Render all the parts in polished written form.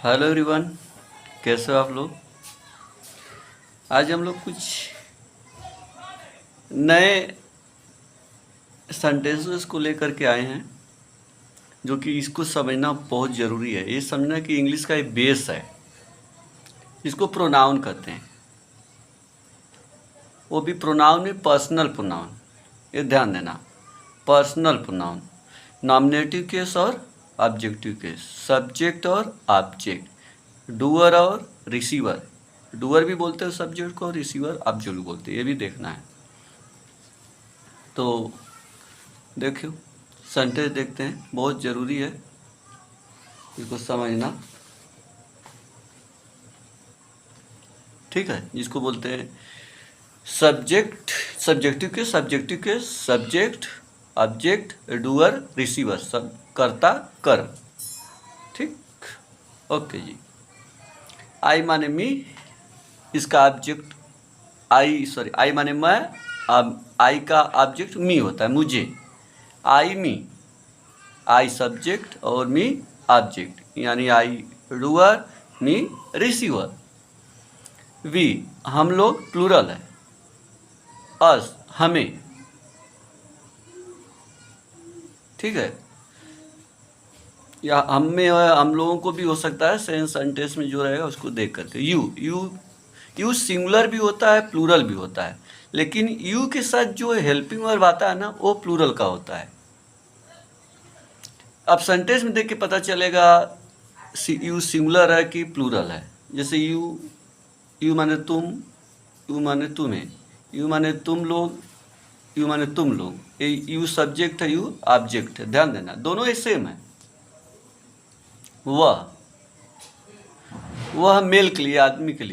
Hello everyone, कैसे हो आप लोग। आज हम लोग कुछ नए सेंटेंसेस को लेकर के आए हैं जो कि इसको समझना बहुत ज़रूरी है। ये समझना कि इंग्लिश का एक बेस है, इसको प्रोनाउन कहते हैं। वो भी प्रोनाउन में पर्सनल प्रोनाउन, ये ध्यान देना। पर्सनल प्रोनाउन, नॉमिनेटिव केस और ऑब्जेक्टिव केस, सब्जेक्ट और ऑब्जेक्ट, डूअर और रिसीवर। डूअर भी बोलते हैं सब्जेक्ट को, रिसीवर ऑब्जेक्ट बोलते हैं, ये भी देखना है। तो देखियो सेंटेंस देखते हैं, बहुत ज़रूरी है इसको समझना। ठीक है, जिसको बोलते हैं सब्जेक्ट, सब्जेक्टिव के सब्जेक्ट, ऑब्जेक्ट, डूअर, रिसीवर, सब कर्ता कर्म। ठीक, ओके जी। आई माने मी, इसका ऑब्जेक्ट आई माने मैं, अब आई का ऑब्जेक्ट मी होता है, मुझे। आई मी, आई सब्जेक्ट और मी ऑब्जेक्ट, यानी आई डूअर, मी रिसीवर। वी हम लोग, प्लूरल है। अस हमें, ठीक है। या हम में हम लोगों को भी हो सकता है, सेम सेंटेंस में जो रहेगा उसको देख करके। यू सिंगुलर भी होता है, प्लूरल भी होता है, लेकिन यू के साथ जो हेल्पिंग वर्ब आता है ना, वो प्लूरल का होता है। अब सेंटेंस में देख के पता चलेगा यू सिंगुलर है कि प्लूरल है। जैसे यू माने तुम, यू माने तुम्हें, यू माने तुम लोग, यू माने तुम लोग। ये यू सब्जेक्ट है, यू ऑब्जेक्ट है, ध्यान देना, दोनों एक सेम है। वह मेल के लिए, आदमी के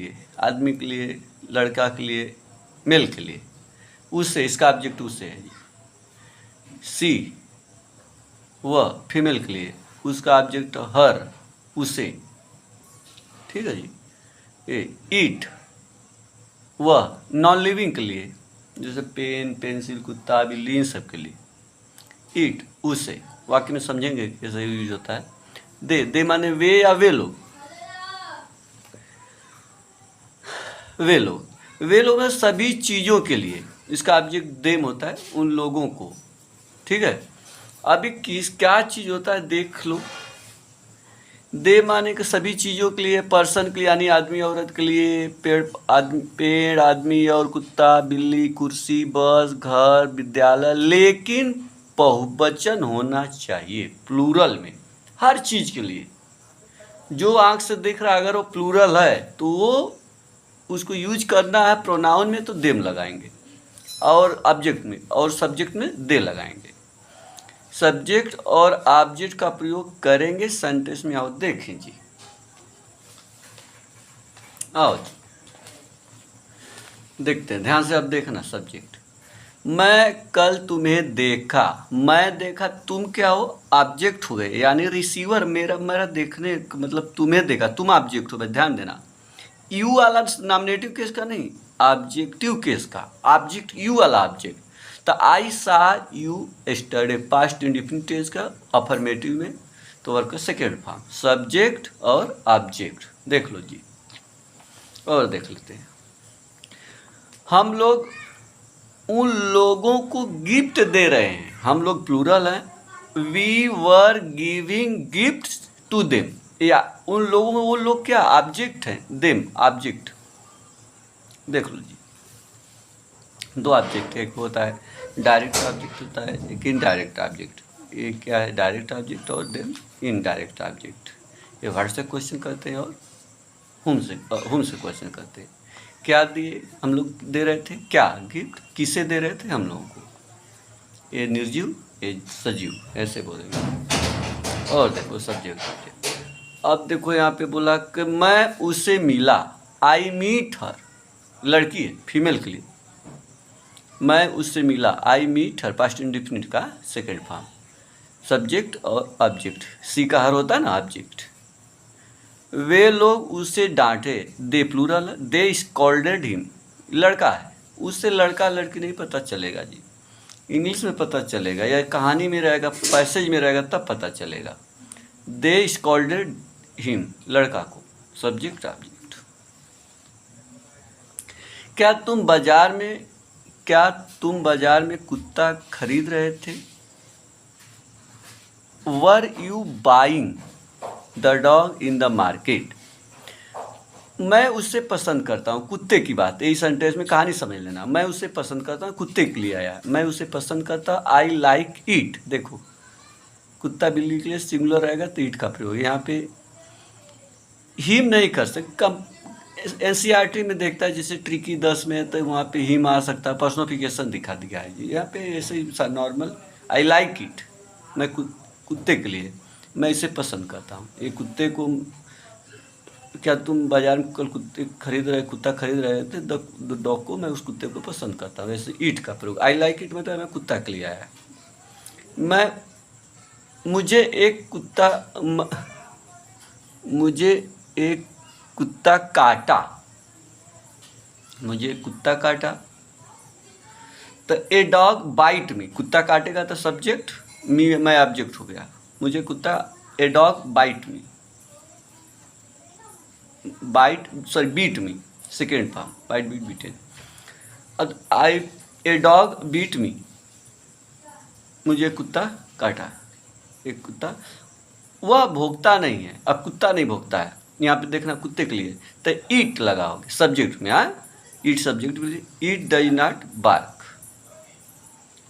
लिए, लड़का के लिए, मेल के लिए। उससे, इसका ऑब्जेक्ट उससे है जी। सी वह फीमेल के लिए, उसका ऑब्जेक्ट हर, उसे। ठीक है जी। ईट वह नॉन लिविंग के लिए, जैसे पेन, पेंसिल, कुत्ता, बिल्ली, इन सब के लिए। ईट उसे, वाक्य में समझेंगे कैसे यूज होता है। दे माने वे या वे लोग, वे लोग हैं सभी चीज़ों के लिए, इसका ऑब्जेक्ट देम होता है, उन लोगों को। ठीक है। अभी क्या चीज़ होता है देख लो। दे माने कि सभी चीज़ों के लिए, पर्सन के लिए, यानी आदमी औरत के लिए, पेड़, आदमी और कुत्ता, बिल्ली, कुर्सी, बस, घर, विद्यालय, लेकिन बहुवचन होना चाहिए, प्लूरल में, हर चीज़ के लिए। जो आंख से देख रहा है, अगर वो प्लूरल है तो वो उसको यूज करना है प्रोनाउन में तो देम लगाएंगे, और ऑब्जेक्ट में और सब्जेक्ट में दे लगाएंगे। सब्जेक्ट और ऑब्जेक्ट का प्रयोग करेंगे सेंटेंस में। आओ देखें जी, आओ जी देखते हैं, ध्यान से अब देखना। सब्जेक्ट, मैं कल तुम्हें देखा, मैं देखा, तुम क्या हो, ऑब्जेक्ट हो गए, यानी रिसीवर। मेरा देखने मतलब तुम्हें देखा, तुम ऑब्जेक्ट हो गए, ध्यान देना। यू वाला नॉमिनेटिव केस का नहीं, ऑब्जेक्टिव केस का, ऑब्जेक्ट यू वाला ऑब्जेक्ट। तो I saw you yesterday, past indefinite tense का अफर्मेटिव में, तो वर्ब का सेकेंड फॉर्म, सब्जेक्ट और ऑब्जेक्ट। देख लो जी, और देख लेते हैं। हम लोग उन लोगों को गिफ्ट दे रहे हैं, हम लोग प्लूरल हैं। We were giving gift to them, या उन लोगों में, वो लोग क्या ऑब्जेक्ट हैं, देम ऑब्जेक्ट। देख लो जी, दो ऑब्जेक्ट, एक होता है डायरेक्ट ऑब्जेक्ट, होता है एक इनडायरेक्ट ऑब्जेक्ट। ये क्या है, डायरेक्ट ऑब्जेक्ट, और देम इनडायरेक्ट ऑब्जेक्ट। ये वर्ड से क्वेश्चन करते हैं और हुम से क्वेश्चन करते हैं। क्या दिए, हम लोग दे रहे थे, क्या गिफ्ट, किसे दे रहे थे, हम लोगों को। ये निर्जीव, ये सजीव, ऐसे बोलेंगे। और देखो सब्जेक्ट। अब देखो यहाँ पे बोला कि मैं उसे मिला, आई मीट हर, लड़की है, फीमेल के लिए। मैं उससे मिला, I meet her, past indefinite का सेकेंड फॉर्म, सब्जेक्ट और ऑब्जेक्ट। सी का हर होता है ना, ऑब्जेक्ट। वे लोग उसे डांटे, they plural, they scolded him, लड़का है, उससे लड़का लड़की नहीं पता चलेगा जी, इंग्लिश में पता चलेगा, या कहानी में रहेगा, पैसेज में रहेगा, तब पता चलेगा। दे स्कॉल्डेड हिम, लड़का को, सब्जेक्ट ऑब्जेक्ट। क्या तुम बाजार में कुत्ता खरीद रहे थे? Were you buying the dog in the market? मैं उससे पसंद करता हूँ, कुत्ते की बात है, इस सेंटेंस में कहानी समझ लेना। मैं उसे पसंद करता हूँ, कुत्ते के लिए आया, मैं उसे पसंद करता हूँ, आई लाइक इट। देखो कुत्ता बिल्ली के लिए सिंगुलर रहेगा तो इट का प्रयोग, यहाँ पे हिम नहीं कर सकते। कम एनसीईआरटी में देखता है जैसे ट्रिकी 10 में है तो वहाँ पे हिम आ सकता है, पर्सनिफिकेशन दिखा दिया है जी। यहाँ पे ऐसे ही नॉर्मल आई लाइक इट, मैं कुत्ते के लिए, मैं इसे पसंद करता हूँ। ये कुत्ते को, क्या तुम बाजार में कल कुत्ता खरीद रहे थे, द डॉग को, मैं उस कुत्ते को पसंद करता हूँ। वैसे ईट का प्रयोग, आई लाइक इट मतलब मैं कुत्ता के लिए आया। मुझे एक कुत्ता काटा, मुझे कुत्ता काटा। तो ए डॉग बाइट मी, कुत्ता काटेगा तो सब्जेक्ट, मैं ऑब्जेक्ट हो गया। मुझे कुत्ता, a dog bite me, bit me, second form, bite bit bitten. A dog bit me, मुझे कुत्ता काटा। एक कुत्ता, वह भोगता नहीं है, अब कुत्ता नहीं भोगता है, यहाँ पे देखना कुत्ते के लिए, तो ईट लगाओगे सब्जेक्ट में। It subject, it does not bark,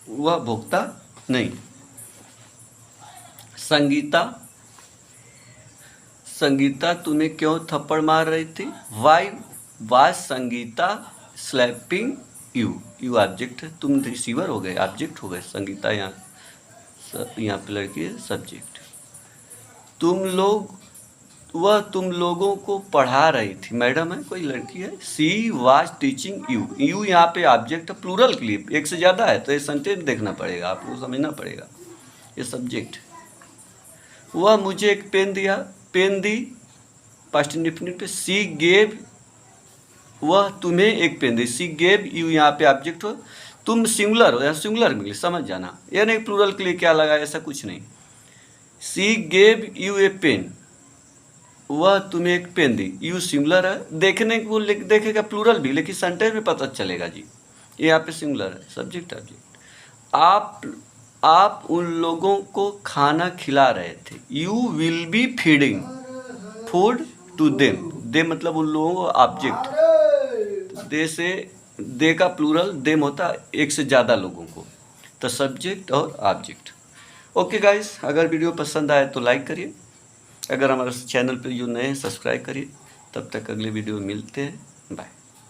वह भोगता नहीं। संगीता तुम्हें क्यों थप्पड़ मार रही थी? Why was Sangeeta slapping you? You object है, तुम रिसीवर हो गए, ऑब्जेक्ट हो गए। संगीता यहाँ पे लड़की है, सब्जेक्ट। वह तुम लोगों को पढ़ा रही थी, मैडम है, कोई लड़की है। She was teaching you, you यहाँ पे ऑब्जेक्ट है, प्लूरल के लिए, एक से ज़्यादा है तो ये सेंटेंस देखना पड़ेगा, आपको समझना पड़ेगा, ये सब्जेक्ट। वह मुझे एक पेन दी, पास्ट इंडेफिनिट पे। सी गेव, वह तुम्हें एक पेन दी, सी गेव यू यहाँ पे ऑब्जेक्ट हो, तुम सिंगुलर हो, यहाँ सिंगुलर मिले, समझ जाना, ये नहीं प्लूरल के लिए क्या लगा, ऐसा कुछ नहीं। She gave you a pen, वह तुम्हें एक पेन दी, यू सिंगुलर है, देखने को देखेगा प्लूरल भी, लेकिन सेंटेंस में पता चलेगा जी, ये यहाँ पे सिंगुलर है, सब्जेक्ट ऑब्जेक्ट। आप उन लोगों को खाना खिला रहे थे, you will be feeding food to them मतलब उन लोगों को, ऑब्जेक्ट। दे का प्लूरल देम होता है, एक से ज़्यादा लोगों को, तो सब्जेक्ट और ऑब्जेक्ट। ओके गाइस, अगर वीडियो पसंद आए तो लाइक करिए, अगर हमारे चैनल पर जो नए हैं सब्सक्राइब करिए। तब तक अगले वीडियो में मिलते हैं, बाय।